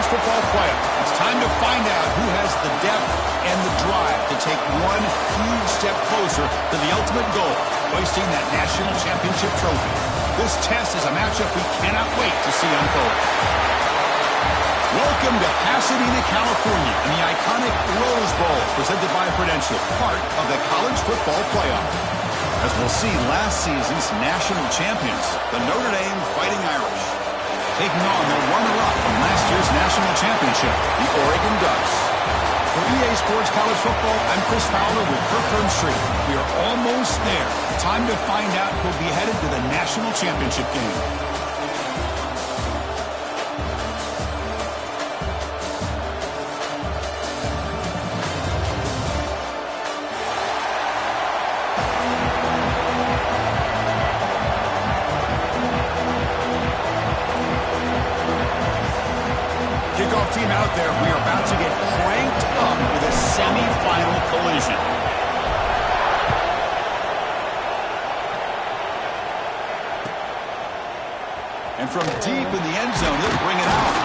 college football playoff. It's time to find out who has the depth and the drive to take one huge step closer to the ultimate goal, hoisting that national championship trophy. This test is a matchup we cannot wait to see unfold. Welcome to Pasadena, California, in the iconic Rose Bowl, presented by Prudential, part of the college football playoff. As we'll see, last season's national champions, the Notre Dame Fighting Irish, taking on their runner-up from last year's national championship, the Oregon Ducks. For EA Sports College Football, I'm Chris Fowler with Kirk Herbstreit. We are almost there. Time to find out who'll be headed to the national championship game. Kickoff team out there. We are about to get cranked up with a semi-final collision. And from deep in the end zone, they'll bring it out.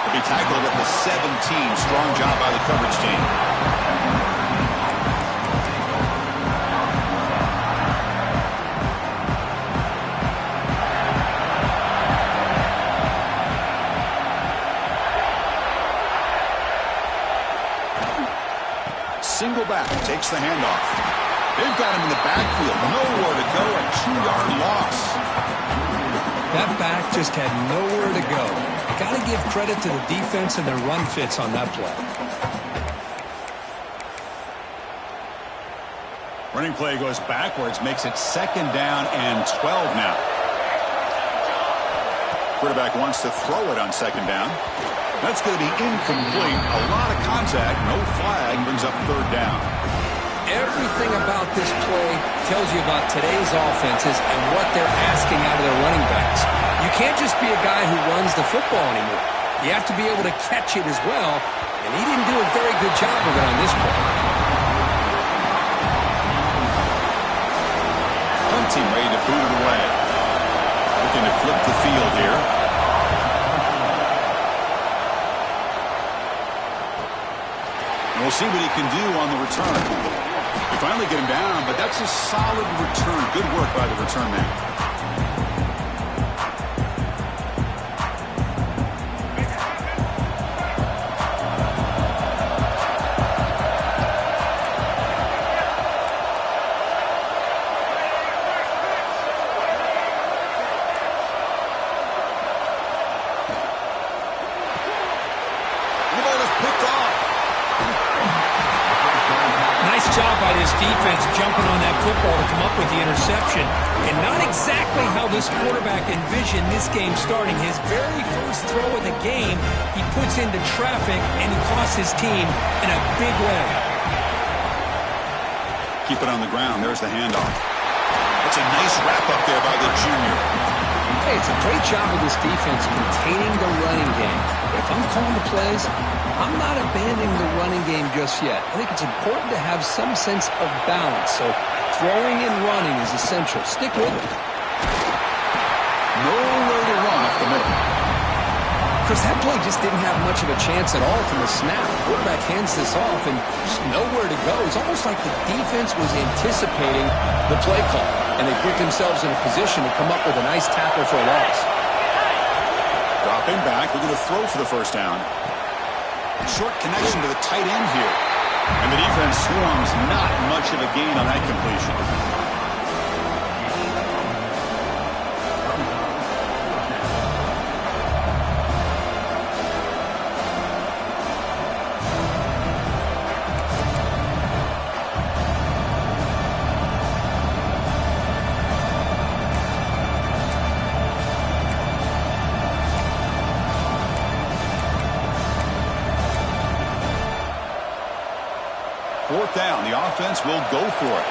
They'll be tackled at the 17. Strong job by the coverage team. Single back, takes the handoff. They've got him in the backfield. Nowhere to go, a 2-yard loss. That back just had nowhere to go. Got to give credit to the defense and their run fits on that play. Running play goes backwards, makes it 2nd down and 12 now. Quarterback wants to throw it on 2nd down. That's going to be incomplete. A lot of contact, no flag, brings up 3rd down. Everything about this play tells you about today's offenses and what they're asking out of their running backs. You can't just be a guy who runs the football anymore. You have to be able to catch it as well, and he didn't do a very good job of it on this play. Punt team ready to boot it away. Looking to flip the field here. We'll see what he can do on the return. We finally get him down, but that's a solid return. Good work by the return man. The ball is picked off. Job by this defense jumping on that football to come up with the interception. And not exactly how this quarterback envisioned this game starting. His very first throw of the game, he puts into traffic, and he costs his team in a big way. Keep it on the ground. There's the handoff. That's a nice wrap up there by the junior. Hey, it's a great job of this defense containing the running game. If I'm calling the plays, I'm not abandoning the running game just yet. I think it's important to have some sense of balance. So throwing and running is essential. Stick with it. Nowhere to run up the middle. Chris, that play just didn't have much of a chance at all from the snap. The quarterback hands this off and just nowhere to go. It's almost like the defense was anticipating the play call, and they put themselves in a position to come up with a nice tackle for a loss. Dropping back, looking to throw for the 1st down. Short connection to the tight end here. And the defense swarms, not much of a gain on that completion. Fourth down, the offense will go for it.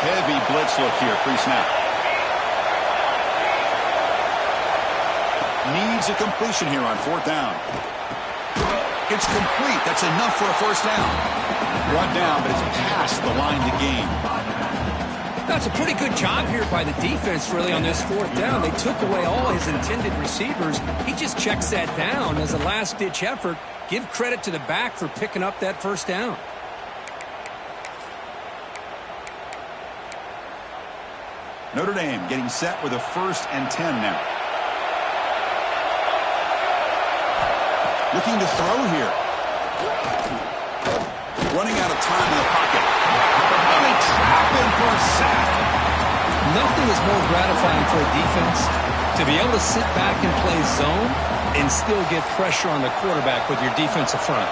Heavy blitz look here, pre-snap. Needs a completion here on 4th down. It's complete. That's enough for a 1st down. Brought down, but it's past the line to gain. That's a pretty good job here by the defense, really, on this fourth down. They took away all his intended receivers. He just checks that down as a last-ditch effort. Give credit to the back for picking up that first down. Notre Dame getting set with a 1st and 10 now. Looking to throw here. Running out of time in the pocket. And they trap him for a sack. Nothing is more gratifying for a defense to be able to sit back and play zone and still get pressure on the quarterback with your defensive front.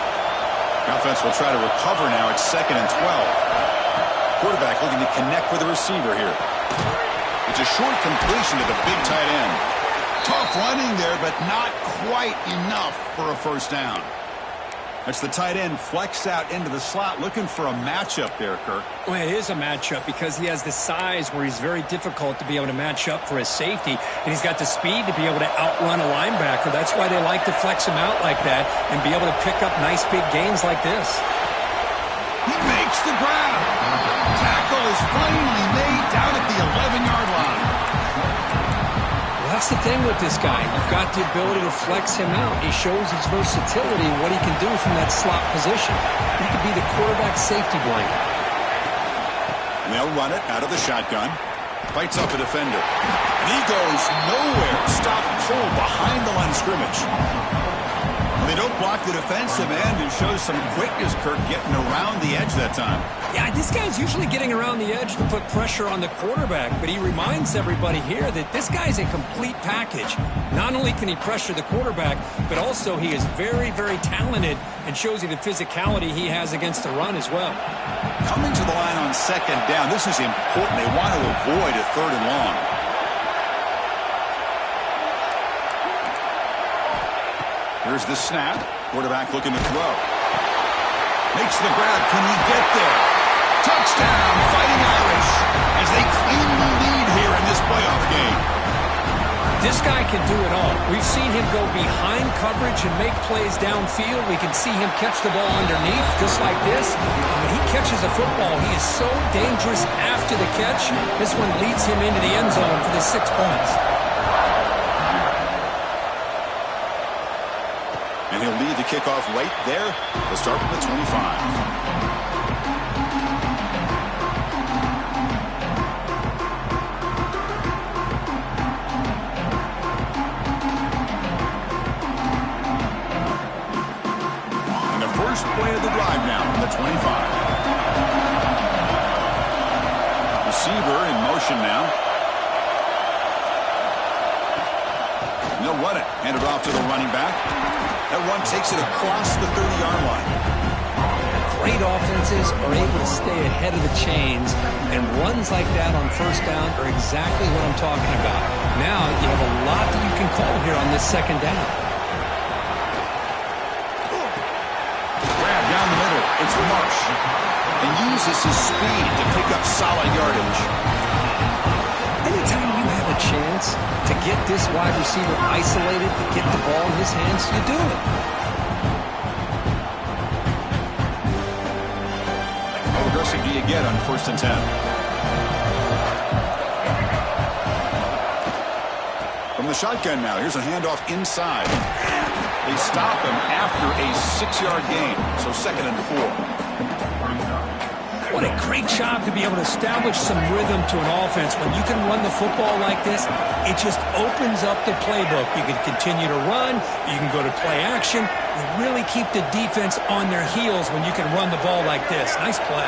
The offense will try to recover now. It's 2nd and 12. Quarterback looking to connect with the receiver here. It's a short completion to the big tight end. Tough running there, but not quite enough for a first down. That's the tight end flexed out into the slot, looking for a matchup there, Kirk. Well, it is a matchup because he has the size where he's very difficult to be able to match up for his safety, and he's got the speed to be able to outrun a linebacker. That's why they like to flex him out like that and be able to pick up nice big gains like this. He makes the grab. Tackle is finally made down at the 11-yard line. That's the thing with this guy. You've got the ability to flex him out. He shows his versatility and what he can do from that slot position. He could be the quarterback safety blanket. And they'll run it out of the shotgun. Fights up a defender. And he goes nowhere. Stop pulled behind the line of scrimmage. They don't block the defensive end and shows some quickness, Kirk, getting around the edge that time. Yeah, this guy's usually getting around the edge to put pressure on the quarterback, but he reminds everybody here that this guy's a complete package. Not only can he pressure the quarterback, but also he is very, very talented and shows you the physicality he has against the run as well. Coming to the line on 2nd down, this is important. They want to avoid a 3rd and long. Here's the snap. Quarterback looking to throw. Makes the grab. Can he get there? Touchdown, Fighting Irish, as they claim the lead here in this playoff game. This guy can do it all. We've seen him go behind coverage and make plays downfield. We can see him catch the ball underneath, just like this. When he catches a football, he is so dangerous after the catch. This one leads him into the end zone for the 6 points. And he'll lead the kickoff right there. We'll start from the 25. And the first play of the drive now from the 25. Receiver in motion now. And they'll run it. Hand it off to the running back. That run takes it across the 30-yard line. Great offenses are able to stay ahead of the chains, and runs like that on first down are exactly what I'm talking about. Now you have a lot that you can call here on this 2nd down. Grab down the middle. It's Marsh. And uses his speed to pick up solid yardage. Anytime you have a chance to get this wide receiver isolated, to get the ball in his hands, you do it. How aggressive do you get on 1st and 10? From the shotgun now, here's a handoff inside. They stop him after a 6-yard gain, so 2nd and 4. What a great job to be able to establish some rhythm to an offense. When you can run the football like this, it just opens up the playbook. You can continue to run. You can go to play action. You really keep the defense on their heels when you can run the ball like this. Nice play.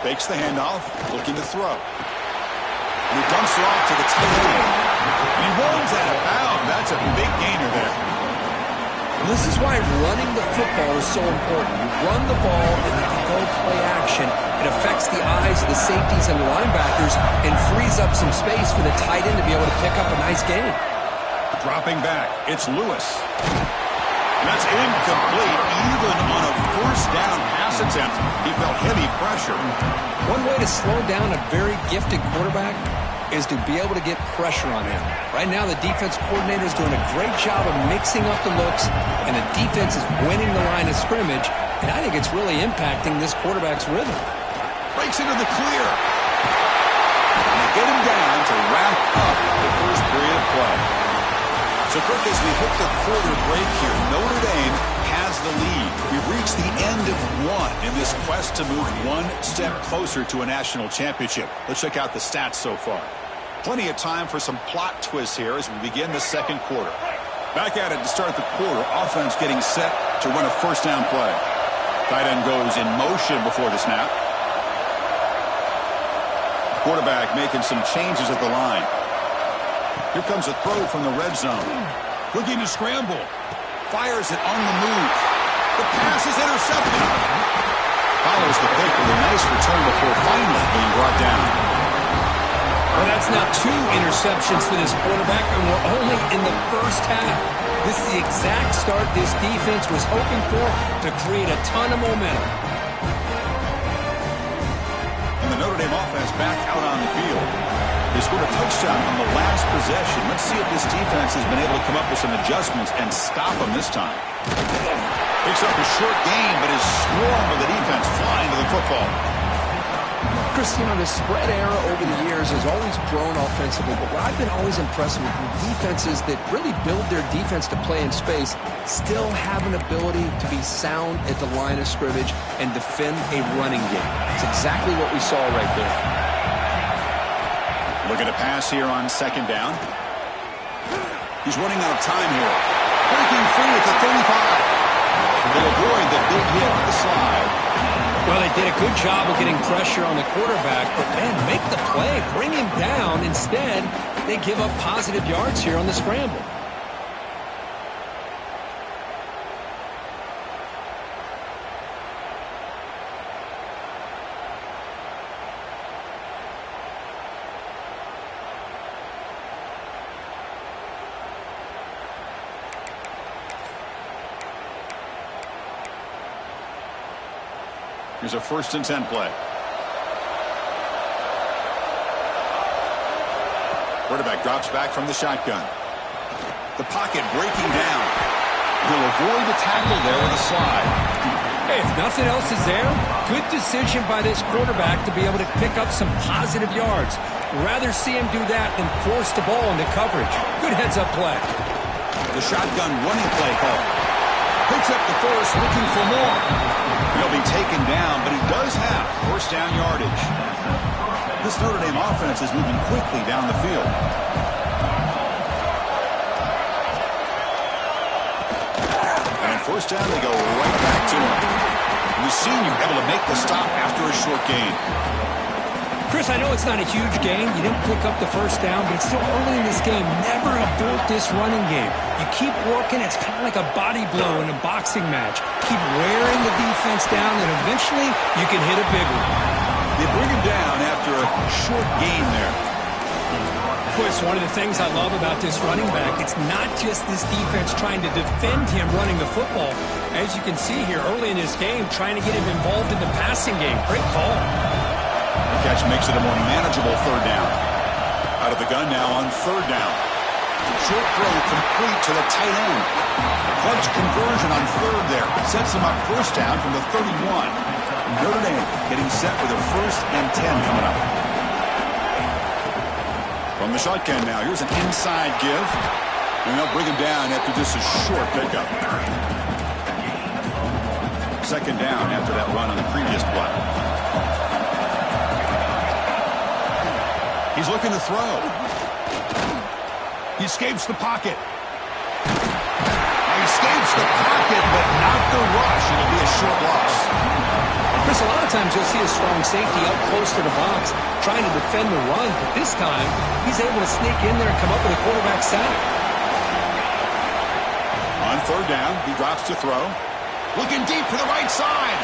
Fakes the handoff, looking to throw. And he dumps it off to the tight end. He rolls out of bounds. That's a big gainer there. This is why running the football is so important. You run the ball and you can go play action. It affects the eyes of the safeties and the linebackers and frees up some space for the tight end to be able to pick up a nice gain. Dropping back, it's Lewis. And that's incomplete. Even on a 1st down pass attempt, he felt heavy pressure. One way to slow down a very gifted quarterback is to be able to get pressure on him. Right now, the defense coordinator is doing a great job of mixing up the looks, and the defense is winning the line of scrimmage, And I think it's really impacting this quarterback's rhythm. Breaks into the clear. And they get him down to wrap up the first period of play. So, Kirk, as we hit the quarter break here, Notre Dame has the lead. We've reached the end of one in this quest to move one step closer to a national championship. Let's check out the stats so far. Plenty of time for some plot twists here as we begin the second quarter. Back at it to start the quarter. Offense getting set to run a first down play. Tight end goes in motion before the snap. Quarterback making some changes at the line. Here comes a throw from the red zone. Looking to scramble. Fires it on the move. The pass is intercepted. Follows the pick with a nice return before finally being brought down. Well, that's now 2 interceptions for this quarterback, and we're only in the first half. This is the exact start this defense was hoping for to create a ton of momentum. And the Notre Dame offense back out on the field. They scored a touchdown on the last possession. Let's see if this defense has been able to come up with some adjustments and stop them this time. Picks up a short gain, but is swarmed by the defense flying to the football. Chris, the spread era over the years has always grown offensively, but what I've been always impressed with defenses that really build their defense to play in space still have an ability to be sound at the line of scrimmage and defend a running game. It's exactly what we saw right there. Looking to pass here on second down. He's running out of time here. Breaking free at the 35. They'll avoid the big hit with the slide. Well, they did a good job of getting pressure on the quarterback, but, man, make the play. Bring him down. Instead, they give up positive yards here on the scramble. Here's a 1st and 10 play. Quarterback drops back from the shotgun. The pocket breaking down. He'll avoid the tackle there with a slide. Hey, if nothing else is there, good decision by this quarterback to be able to pick up some positive yards. Rather see him do that than force the ball into coverage. Good heads-up play. The shotgun running play call. Picks up the first, looking for more. He'll be taken down, but he does have first down yardage. This Notre Dame offense is moving quickly down the field. And first down, they go right back to him. The senior able to make the stop after a short gain. Chris, I know it's not a huge gain. You didn't pick up the first down, but it's still early in this game. Never abort this running game. You keep working. It's kind of like a body blow in a boxing match. Keep wearing the defense down, and eventually you can hit a big one. They bring him down after a short gain there. Chris, one of the things I love about this running back, it's not just this defense trying to defend him running the football. As you can see here early in this game, trying to get him involved in the passing game. Great call. The catch makes it a more manageable third down. Out of the gun now on third down. Short throw complete to the tight end. Clutch conversion on third there. Sets him up first down from the 31. Notre Dame getting set with a 1st and 10 coming up. From the shotgun now, here's an inside give. And they'll bring him down after just a short pickup. Second down after that run on the previous play. He's looking to throw. He escapes the pocket. He escapes the pocket, but not the rush. It'll be a short loss. Chris, a lot of times you'll see a strong safety up close to the box trying to defend the run, but this time he's able to sneak in there and come up with a quarterback sack. On third down, he drops to throw. Looking deep to the right side.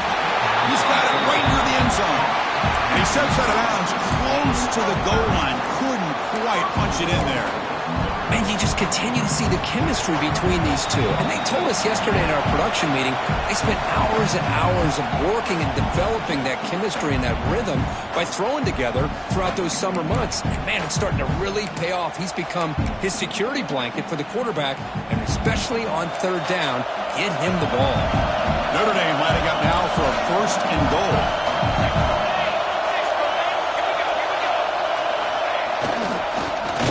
He's got it right near the end zone. And he steps out of bounds close to the goal line. Couldn't quite punch it in there. Man, you just continue to see the chemistry between these two. And they told us yesterday in our production meeting, they spent hours and hours of working and developing that chemistry and that rhythm by throwing together throughout those summer months. And man, it's starting to really pay off. He's become his security blanket for the quarterback, and especially on third down, get him the ball. Notre Dame lining up now for a 1st and goal.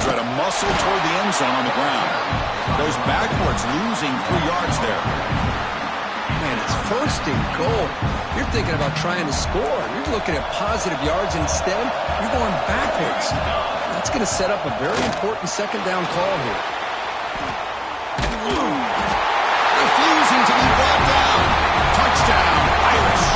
Try to muscle toward the end zone on the ground. Goes backwards, losing 3 yards there. Man, it's 1st and goal. You're thinking about trying to score. You're looking at positive yards. Instead, you're going backwards. That's going to set up a very important 2nd down call here. Refusing to be brought down. Touchdown, Irish.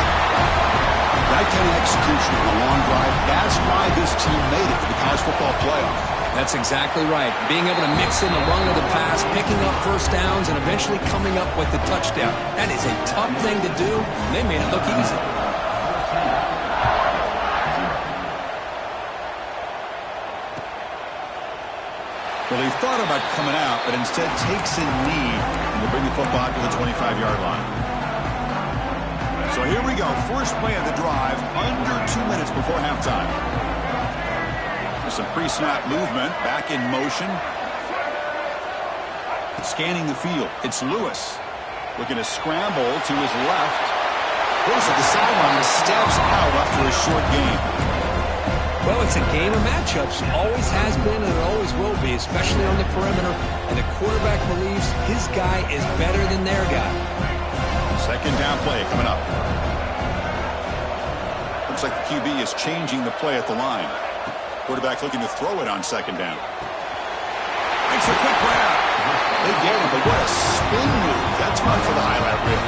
That kind of execution on a long drive, that's why this team made it to the college football playoff. That's exactly right. Being able to mix in the run of the pass, picking up 1st downs, and eventually coming up with the touchdown. That is a tough thing to do. They made it look easy. Well, he thought about coming out, but instead takes a knee and will bring the football to the 25-yard line. So here we go. First play of the drive, under 2 minutes before halftime. Some pre-snap movement, back in motion. Scanning the field, it's Lewis. Looking to scramble to his left. Goes to the sideline, steps out after a short gain. Well, it's a game of matchups. Always has been and it always will be, especially on the perimeter. And the quarterback believes his guy is better than their guy. 2nd down play coming up. Looks like the QB is changing the play at the line. Quarterback looking to throw it on 2nd down. Makes a quick grab. They get him, but what a spin move. That's one for the highlight reel.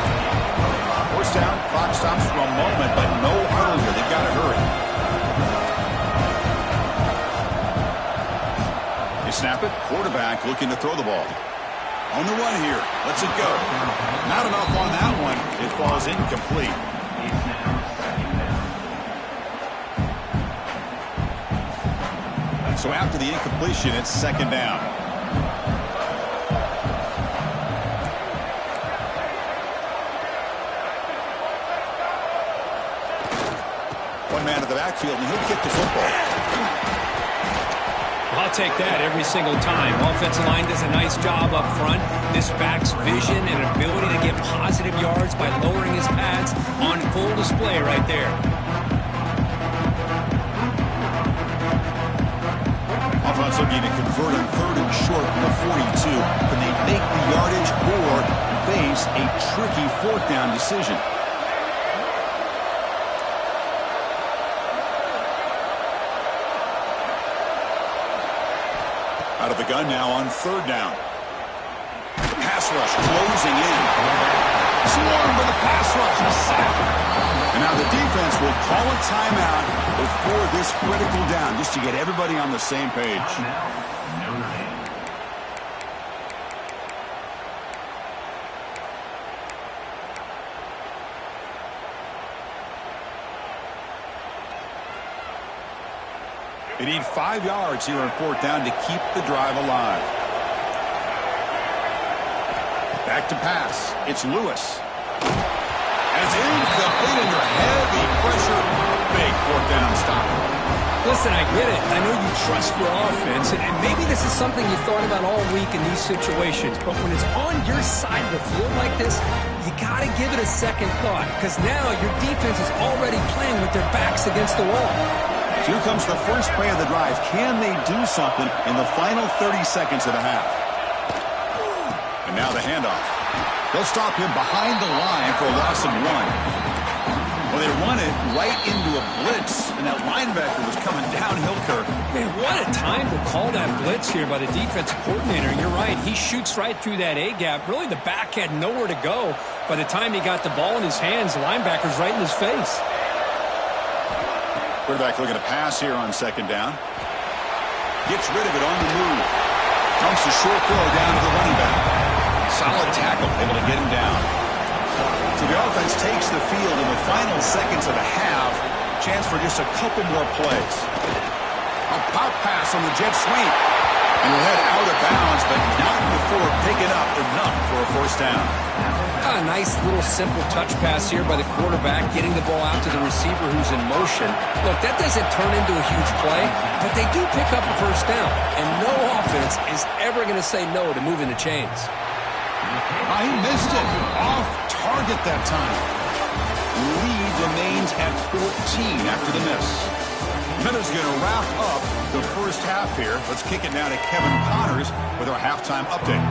1st down, clock stops for a moment, but no huddle here. They've got to hurry. They snap it. Quarterback looking to throw the ball. On the run here. Lets it go. Not enough on that one. It falls incomplete. So after the incompletion, it's 2nd down. One man to the backfield, and he'll kick the football. I'll take that every single time. Offensive line does a nice job up front. This back's vision and ability to get positive yards by lowering his pads on full display right there. Offense looking to convert on 3rd and short from the 42. Can they make the yardage or face a tricky 4th down decision? Out of the gun now on 3rd down. The pass rush closing in. Swarm with the pass rush. A sack. And now the defense will call a timeout before this critical down, just to get everybody on the same page. They need 5 yards here on 4th down to keep the drive alive. Back to pass. It's Lewis. And it's incomplete under heavy pressure. Big 4th down stop. Listen, I get it. I know you trust your offense, and maybe this is something you thought about all week in these situations, but when it's on your side of the field like this, you got to give it a second thought, because now your defense is already playing with their backs against the wall. Here comes the first play of the drive. Can they do something in the final 30 seconds of the half? And now the handoff. They'll stop him behind the line for a loss of 1. Well, they run it right into a blitz, and that linebacker was coming downhill, Kirk. Man, what a time to call that blitz here by the defensive coordinator. You're right. He shoots right through that A-gap. Really, the back had nowhere to go. By the time he got the ball in his hands, the linebacker's right in his face. Quarterback looking to pass here on 2nd down. Gets rid of it on the move. Dumps a short throw down to the running back. Solid tackle, able to get him down. So the offense takes the field in the final seconds of the half. Chance for just a couple more plays. A pop pass on the jet sweep. And he'll head out of bounds, but not before picking up enough for a 1st down. A nice little simple touch pass here by the quarterback, getting the ball out to the receiver who's in motion. Look, that doesn't turn into a huge play, but they do pick up a 1st down. And no offense is ever going to say no to moving the chains. He missed it. Off target that time. Lead remains at 14 after the miss. Minutes going to wrap up the first half here. Let's kick it now to Kevin Connors with our halftime update.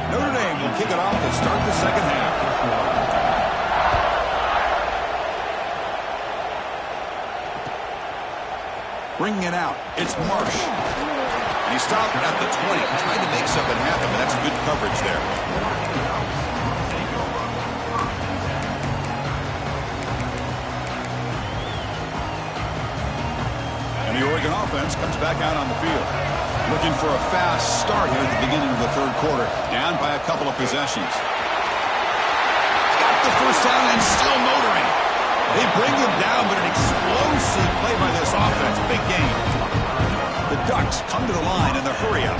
Notre Dame will kick it off to start the second half. Bringing it out, it's Marsh. And he stopped at the 20, trying to make something happen, but that's good coverage there. And the Oregon offense comes back out on the field. Looking for a fast start here at the beginning of the third quarter. Down by a couple of possessions. Got the first down and still motoring. They bring him down, but an explosive play by this offense. Big game. The Ducks come to the line in the hurry-up.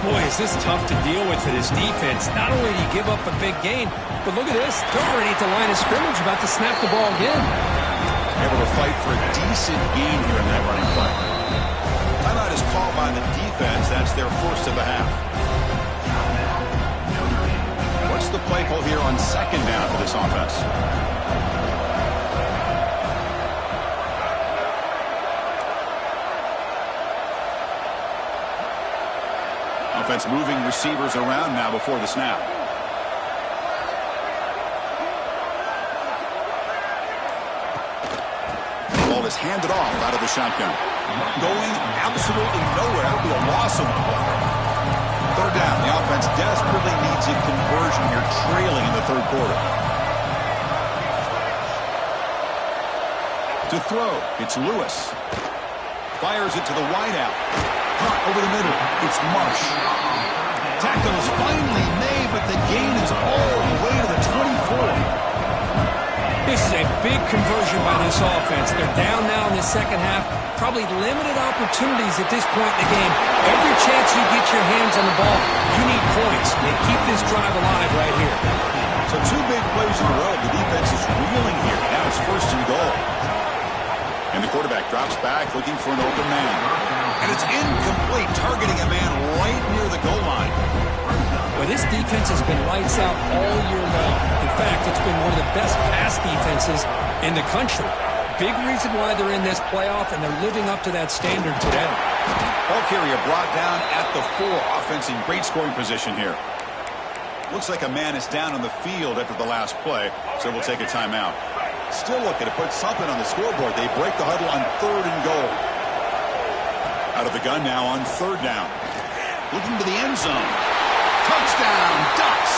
Boy, is this tough to deal with for this defense. Not only do you give up a big gain, but look at this. They're already at the line of scrimmage, about to snap the ball again. Able to fight for a decent gain here in that running play. Timeout is called by the defense. That's their first of the half. What's the play call here on second down for this offense? Offense moving receivers around now before the snap. The ball is handed off out of the shotgun. Going absolutely nowhere. That would be a loss of the ball. Third down. The offense desperately needs a conversion here, trailing in the third quarter. To throw, it's Lewis. Fires it to the wideout. Over the middle, it's Marsh. Tackle is finally made, but the gain is all the way to the 24. This is a big conversion by this offense. They're down now in the second half. Probably limited opportunities at this point in the game. Every chance you get your hands on the ball, you need points. They keep this drive alive right here. So two big plays in a row. The defense is reeling here. Now it's first and goal. And the quarterback drops back looking for an open man. And it's incomplete, targeting a man right near the goal line. Well, this defense has been lights out all year long. In fact, it's been one of the best pass defenses in the country. Big reason why they're in this playoff, and they're living up to that standard today. Ball carrier brought down at the 4. Offense in great scoring position here. Looks like a man is down on the field after the last play, so we'll take a timeout. Still looking to put something on the scoreboard. They break the huddle on third and goal. Out of the gun now on third down. Looking to the end zone. Touchdown, Ducks.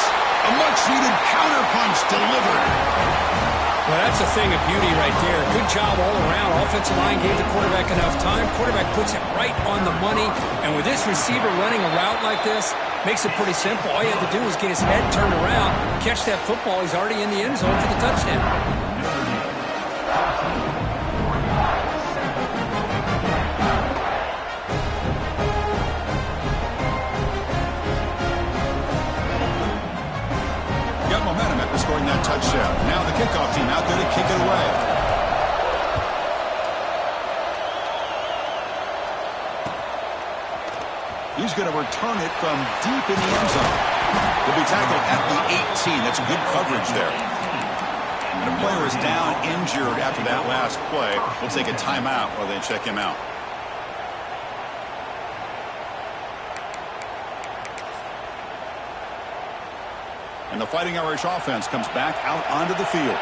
A much-needed counterpunch delivered. Well, that's a thing of beauty right there. Good job all around. Offensive line gave the quarterback enough time. Quarterback puts it right on the money. And with this receiver running a route like this, makes it pretty simple. All you have to do is get his head turned around, catch that football. He's already in the end zone for the touchdown. Momentum after scoring that touchdown. Now the kickoff team out there to kick it away. He's going to return it from deep in the end zone. He'll be tackled at the 18. That's good coverage there. And the player is down injured after that last play. We'll take a timeout while they check him out. And the Fighting Irish offense comes back out onto the field.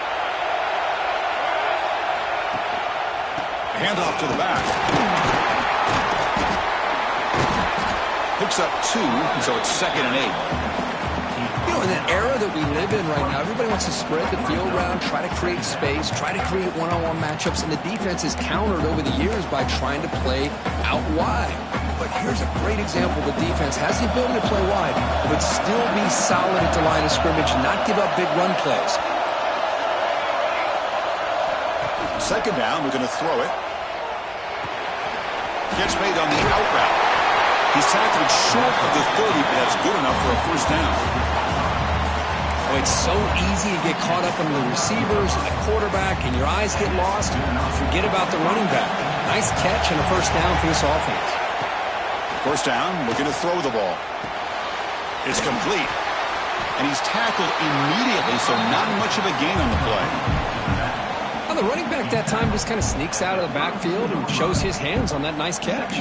Handoff to the back. Picks up 2, so it's 2nd and 8. You know, in that era that we live in right now, everybody wants to spread the field around, try to create space, try to create one-on-one matchups, and the defense is countered over the years by trying to play out wide. But here's a great example. The defense has the ability to play wide, but still be solid at the line of scrimmage, not give up big run plays. Second down, we're going to throw it. Gets made on the out route. He's tackled short of the 30, but that's good enough for a first down. Oh, it's so easy to get caught up in the receivers and the quarterback, and your eyes get lost. Forget about the running back. Nice catch and a first down for this offense. First down, looking to throw the ball. It's complete. and he's tackled immediately, so not much of a gain on the play. Well, the running back that time just kind of sneaks out of the backfield and shows his hands on that nice catch.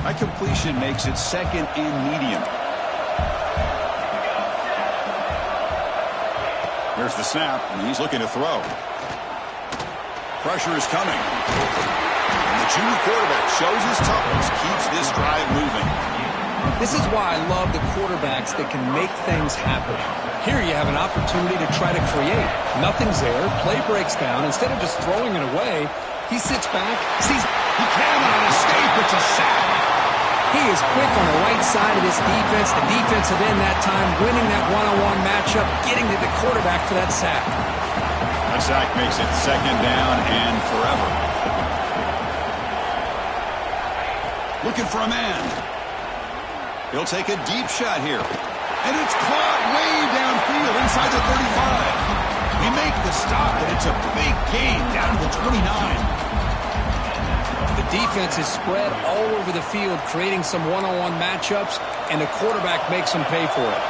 That completion makes it 2nd and medium. Here's the snap, and he's looking to throw. Pressure is coming. And the junior quarterback shows his toughness, keeps this drive moving. This is why I love the quarterbacks that can make things happen. Here you have an opportunity to try to create. Nothing's there, play breaks down. Instead of just throwing it away, he sits back, sees he cannot escape. It's a sack. He is quick on the right side of this defense. The defensive end that time winning that one-on-one matchup, getting to the quarterback for that sack. That sack makes it 2nd down and forever. Looking for a man. He'll take a deep shot here. And it's caught way downfield inside the 35. We make the stop, and it's a big gain down to the 29. The defense is spread all over the field, creating some one-on-one matchups, and the quarterback makes them pay for it.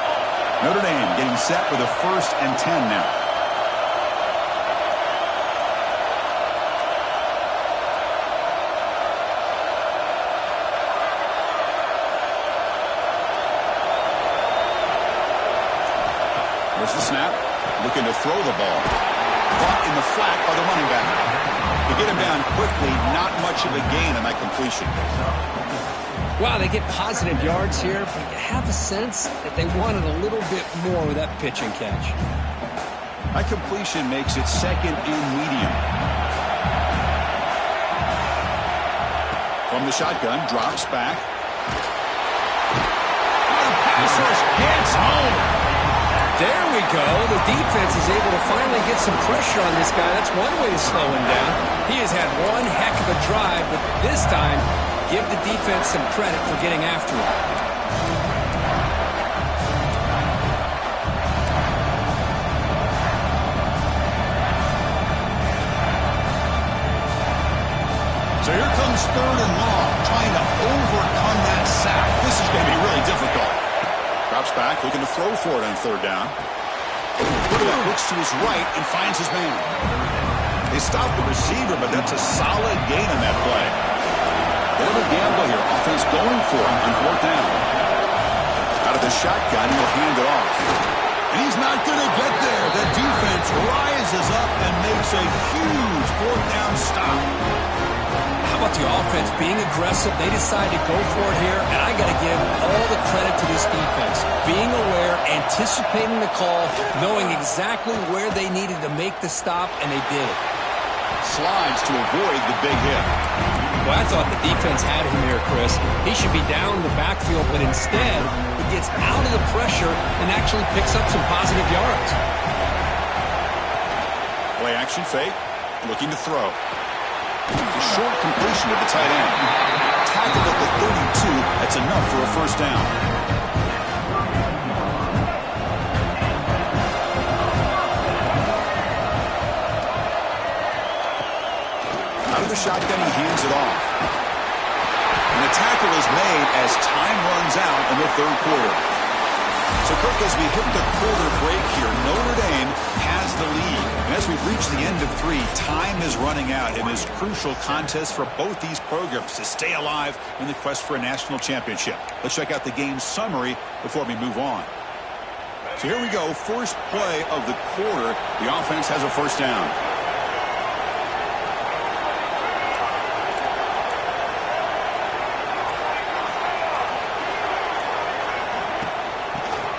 Notre Dame getting set with a 1st and 10 now. There's the snap. Looking to throw the ball. Caught in the flat by the running back. To get him down quickly, not much of a gain on that completion. Wow, they get positive yards here, but you have a sense that they wanted a little bit more with that pitch and catch. That completion makes it 2nd and medium. From the shotgun, drops back. The pass rush gets home. There we go. The defense is able to finally get some pressure on this guy. That's one way to slow him down. He has had one heck of a drive, but this time, give the defense some credit for getting after him. So here comes 3rd and long, trying to overcome that sack. This is going to be really difficult. Drops back, looking to throw for it on 3rd down. Quarterback looks to his right and finds his man. They stop the receiver, but that's a solid gain on that play. Bit of a gamble here. Offense going for him on 4th down. Out of the shotgun, he'll hand it off. And he's not going to get there. The defense rises up and makes a huge 4th down stop. How about the offense being aggressive? They decide to go for it here, and I got to give all the credit to this defense. Being aware, anticipating the call, knowing exactly where they needed to make the stop, and they did it. Slides to avoid the big hit. Well, I thought the defense had him here, Chris. He should be down in the backfield, but instead, he gets out of the pressure and actually picks up some positive yards. Play action fake, looking to throw. A short completion to the tight end. Tackled at the 32. That's enough for a 1st down. Out of the shotgun, he hands it off. And the tackle is made as time runs out in the 3rd quarter. So, Kirk, as we hit the quarter break here, Notre Dame has the lead. And as we've reached the end of 3, time is running out in this crucial contest for both these programs to stay alive in the quest for a national championship. Let's check out the game summary before we move on. So here we go. First play of the quarter. The offense has a 1st down.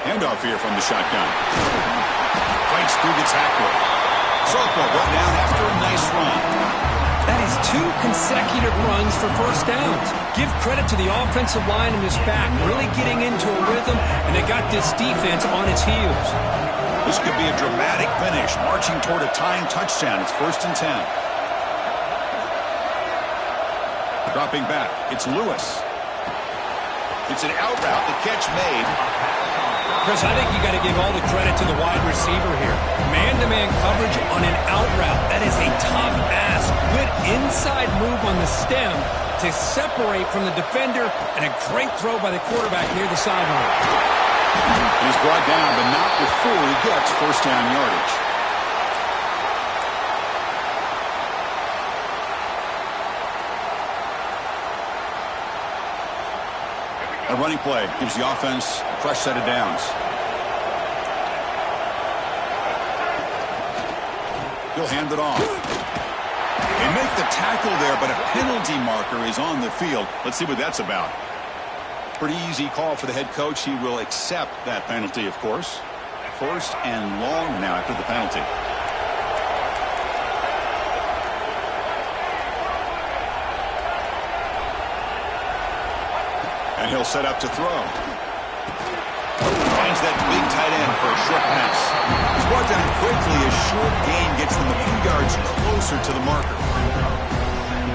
Handoff here from the shotgun. Fights through the tackle. Circle brought down after a nice run. That is 2 consecutive runs for 1st downs. Give credit to the offensive line in this back, really getting into a rhythm, and they got this defense on its heels. This could be a dramatic finish, marching toward a tying touchdown. It's 1st and 10. Dropping back, it's Lewis. It's an out route. The catch made. Chris, I think you got to give all the credit to the wide receiver here. Man-to-man coverage on an out route. That is a tough ask. Good inside move on the stem to separate from the defender, and a great throw by the quarterback near the sideline. He's brought down, but not before he gets first down yardage. A running play gives the offense a fresh set of downs. He'll hand it off. They make the tackle there, but a penalty marker is on the field. Let's see what that's about. Pretty easy call for the head coach. He will accept that penalty, of course. First and long now after the penalty. And he'll set up to throw. Finds that big tight end for a short pass. He's brought down quickly. A short gain gets them a few yards closer to the marker.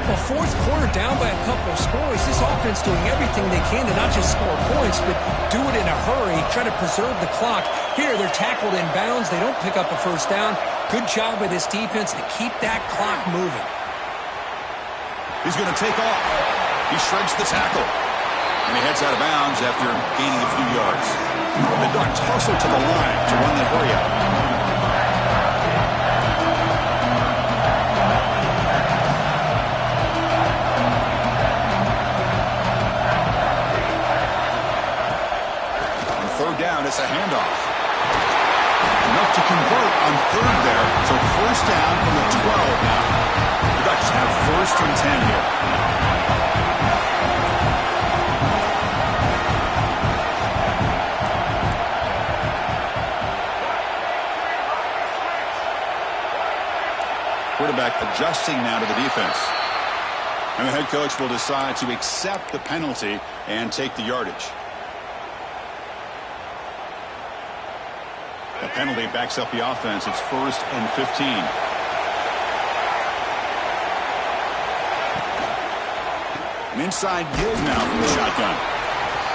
Well, fourth quarter down by a couple of scores. This offense doing everything they can to not just score points, but do it in a hurry, try to preserve the clock. Here, they're tackled in bounds. They don't pick up a first down. Good job by this defense to keep that clock moving. He's going to take off. He shreds the tackle. And he heads out of bounds after gaining a few yards. The Ducks hustle to the line to run that hurry up. On third down, it's a handoff. Enough to convert on third there. So first down from the 12 now. The Ducks have first and 10 here. Quarterback adjusting now to the defense. And the head coach will decide to accept the penalty and take the yardage. The penalty backs up the offense. It's first and 15. An inside give now from the shotgun.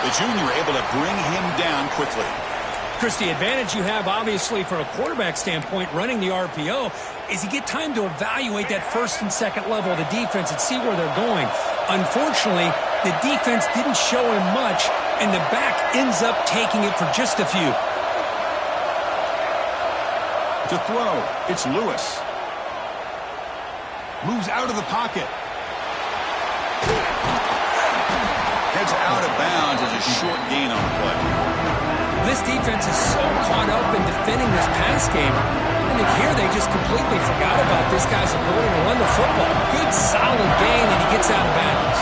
The junior able to bring him down quickly. Chris, the advantage you have, obviously, from a quarterback standpoint, running the RPO, is you get time to evaluate that first and second level of the defense and see where they're going. Unfortunately, the defense didn't show him much, and the back ends up taking it for just a few. To throw, it's Lewis. Moves out of the pocket. Heads out of bounds as a short gain on the play. This defense is so caught up in defending this pass game. I think here they just completely forgot about this guy's ability to run the football. Good, solid gain, and he gets out of bounds.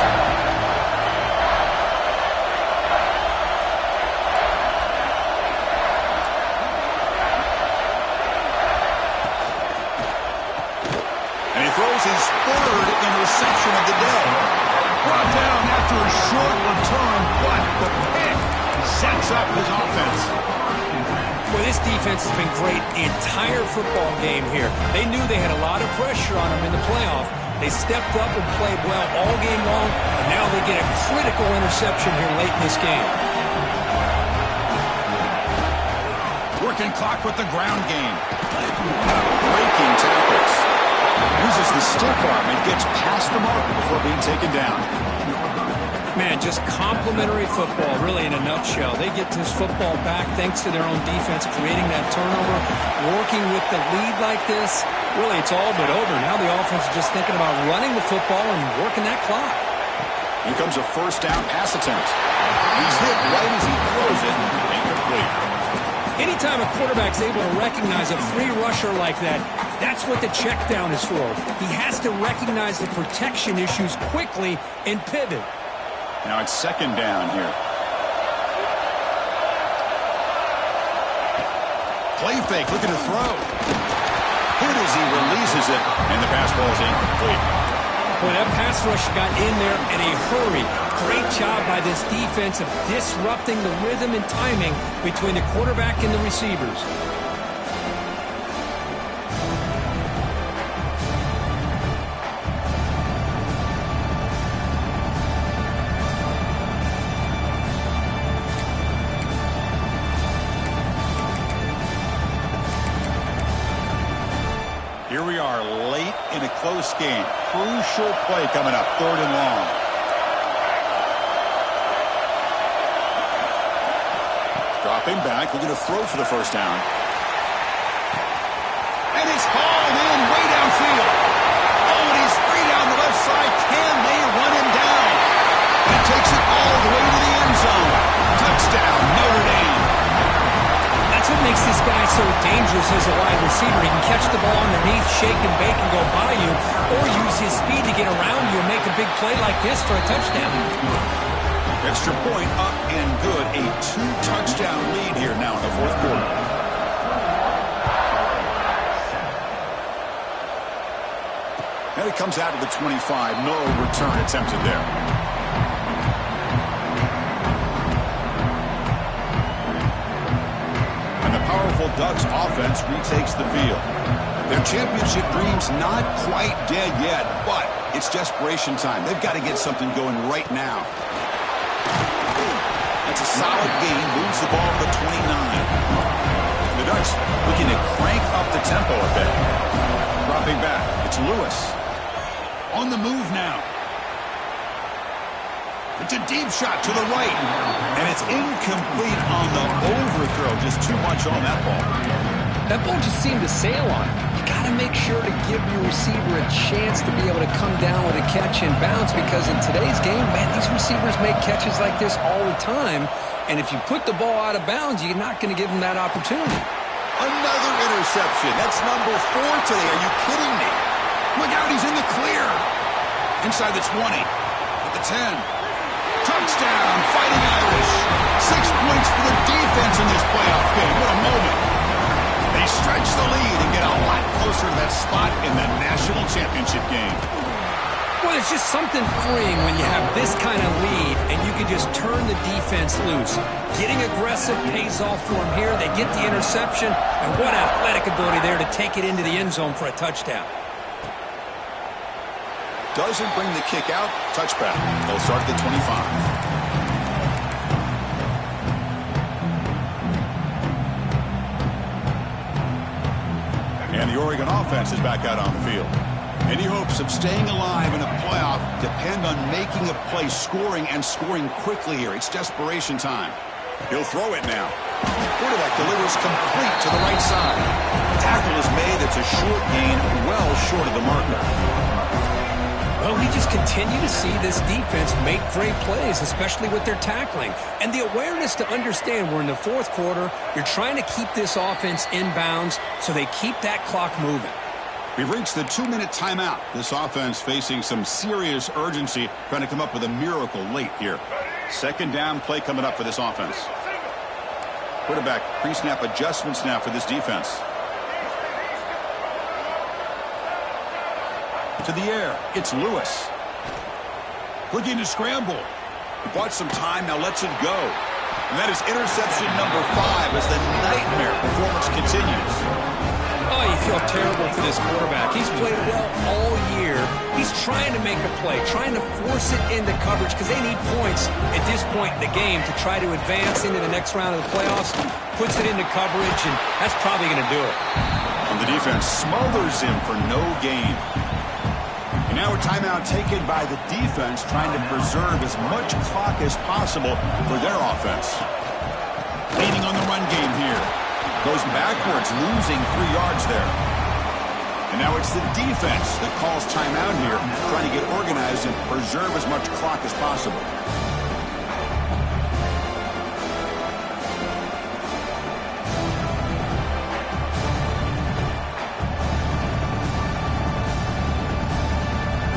And he throws his third interception of the day. Brought down after a short return, but the pick sets up his offense. Well, this defense has been great the entire football game here. They knew they had a lot of pressure on them in the playoff. They stepped up and played well all game long, and now they get a critical interception here late in this game. Working clock with the ground game. Breaking tackles. Uses the stick arm and gets past the marker before being taken down. Man, just complimentary football, really, in a nutshell. They get this football back thanks to their own defense, creating that turnover, working with the lead like this. Really, it's all but over. Now the offense is just thinking about running the football and working that clock. Here comes a first down pass attempt. He's hit right as he throws it. Incomplete. Anytime a quarterback's able to recognize a free rusher like that, that's what the check down is for. He has to recognize the protection issues quickly and pivot. Now it's second down here. Play fake, looking to throw. Hit as he releases it, and the pass ball is incomplete. Boy, that pass rush got in there in a hurry. Great job by this defense of disrupting the rhythm and timing between the quarterback and the receivers. Here we are late in a close game. Crucial play coming up, 3rd and long. Dropping back, looking to throw for the first down. And it's hauled in way downfield. Oh, and he's free down the left side. Can they run him down? And it takes it all the way to the end zone. Touchdown, Notre Dame. That's what makes this guy so dangerous as a wide receiver. He can catch the ball underneath, shake and bake and go by you, or use his speed to get around you and make a big play like this for a touchdown. Extra point up and good. A 2-touchdown lead here now in the 4th quarter. And it comes out of the 25. No return attempted there. And the powerful Ducks offense retakes the field. Their championship dream's not quite dead yet, but it's desperation time. They've got to get something going right now. That's a solid gain. Moves the ball to the 29. The Ducks looking to crank up the tempo a bit. Dropping back. It's Lewis. On the move now. It's a deep shot to the right. And it's incomplete on the overthrow. Just too much on that ball. That ball just seemed to sail on it. You got to make sure to give your receiver a chance to be able to come down with a catch and bounce, because in today's game, man, these receivers make catches like this all the time. And if you put the ball out of bounds, you're not going to give them that opportunity. Another interception. That's number 4 today. Are you kidding me? Look out, he's in the clear. Inside the 20. At the 10. Touchdown, Fighting Irish. 6 points for the defense in this playoff game. What a moment. They stretch the lead and get a lot closer to that spot in the national championship game. Well, it's just something freeing when you have this kind of lead and you can just turn the defense loose. Getting aggressive pays off for them here. They get the interception, and what athletic ability there to take it into the end zone for a touchdown. Doesn't bring the kick out. Touchback. They'll start at the 25. And the Oregon offense is back out on the field. Any hopes of staying alive in a playoff depend on making a play, scoring, and scoring quickly here. It's desperation time. He'll throw it now. Quarterback delivers complete to the right side. Tackle is made. It's a short gain, well short of the marker. Well, we just continue to see this defense make great plays, especially with their tackling. And the awareness to understand we're in the 4th quarter, you're trying to keep this offense in bounds so they keep that clock moving. We've reached the 2-minute timeout. This offense facing some serious urgency, trying to come up with a miracle late here. 2nd down play coming up for this offense. Quarterback pre-snap adjustments now for this defense. To the air, it's Lewis. Looking to scramble. He bought some time, now lets it go. And that is interception number 5 as the nightmare performance continues. Oh, you feel terrible for this quarterback. He's played well all year. He's trying to make a play, trying to force it into coverage because they need points at this point in the game to try to advance into the next round of the playoffs. Puts it into coverage, and that's probably going to do it. And the defense smothers him for no gain. And now a timeout taken by the defense, trying to preserve as much clock as possible for their offense. Leaning on the run game here. Goes backwards, losing 3 yards there. And now it's the defense that calls timeout here, trying to get organized and preserve as much clock as possible.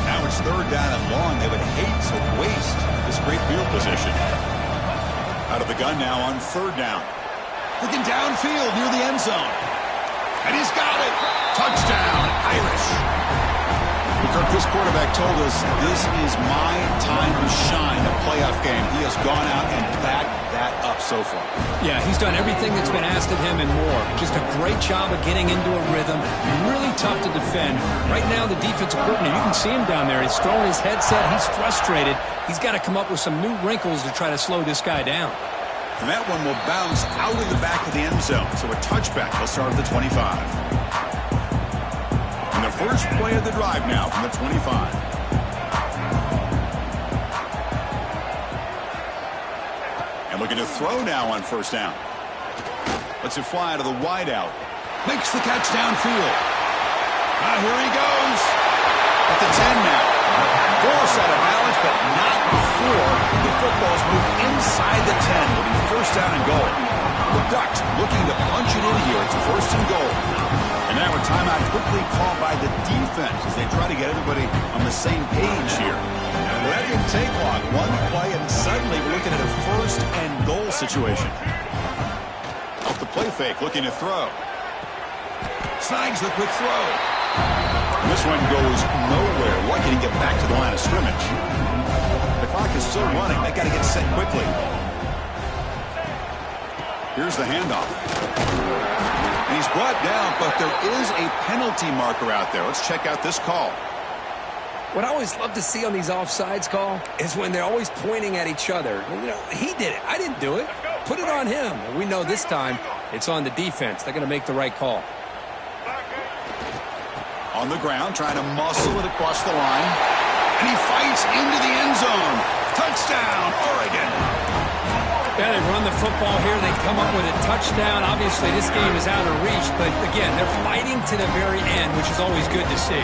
Now it's 3rd down and long. They would hate to waste this great field position. Out of the gun now on 3rd down. Looking downfield near the end zone. And he's got it. Touchdown, Irish. Kirk, this quarterback told us this is my time to shine, a playoff game. He has gone out and backed that up so far. Yeah, he's done everything that's been asked of him and more. Just a great job of getting into a rhythm. Really tough to defend. Right now, the defensive coordinator, you can see him down there. He's throwing his headset. He's frustrated. He's got to come up with some new wrinkles to try to slow this guy down. And that one will bounce out of the back of the end zone. So a touchback. He'll start at the 25. And first play of the drive now from the 25. And looking to throw now on first down. Lets it fly to the wideout. Makes the catch downfield. Here he goes. At the 10 now. Force out of balance, but not before the football's moved inside the 10. It'll be first down and goal. The Ducks looking to punch it in here. It's first and goal. And now a timeout quickly called by the defense as they try to get everybody on the same page here. Well, that didn't take long. One play, and suddenly we're looking at a first and goal situation. Off the play fake, looking to throw. Snags the quick throw. This one goes nowhere. Lucky to get back to the line of scrimmage. The clock is still running. They got to get set quickly. Here's the handoff. And he's brought down, but there is a penalty marker out there. Let's check out this call. What I always love to see on these offsides call is when they're always pointing at each other. You know, he did it. I didn't do it. Put it on him. And we know this time it's on the defense. They're going to make the right call. On the ground, trying to muscle it across the line. And he fights into the end zone. Touchdown, Oregon. Yeah, they run the football here. They come up with a touchdown. Obviously, this game is out of reach. But, again, they're fighting to the very end, which is always good to see.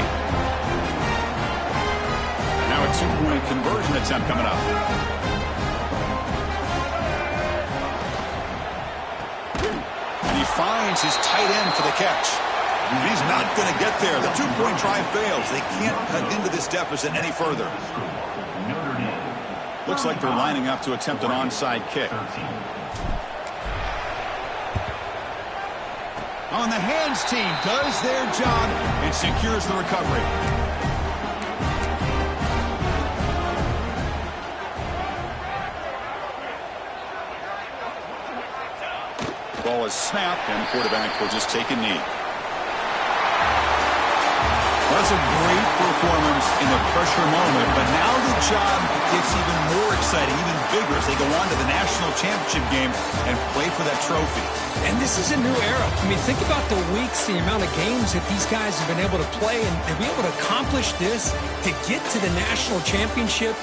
Now a two-point conversion attempt coming up. And he finds his tight end for the catch. He's not going to get there. The two-point try fails. They can't cut into this deficit any further. Looks like they're lining up to attempt an onside kick. On the hands team does their job and secures the recovery. Ball is snapped and the quarterback will just take a knee. That's a great performance in a pressure moment, but now the job gets even more exciting, even bigger as they go on to the national championship game and play for that trophy. And this is a new era. I mean, think about the weeks, the amount of games that these guys have been able to play, and to be able to accomplish this, to get to the national championship,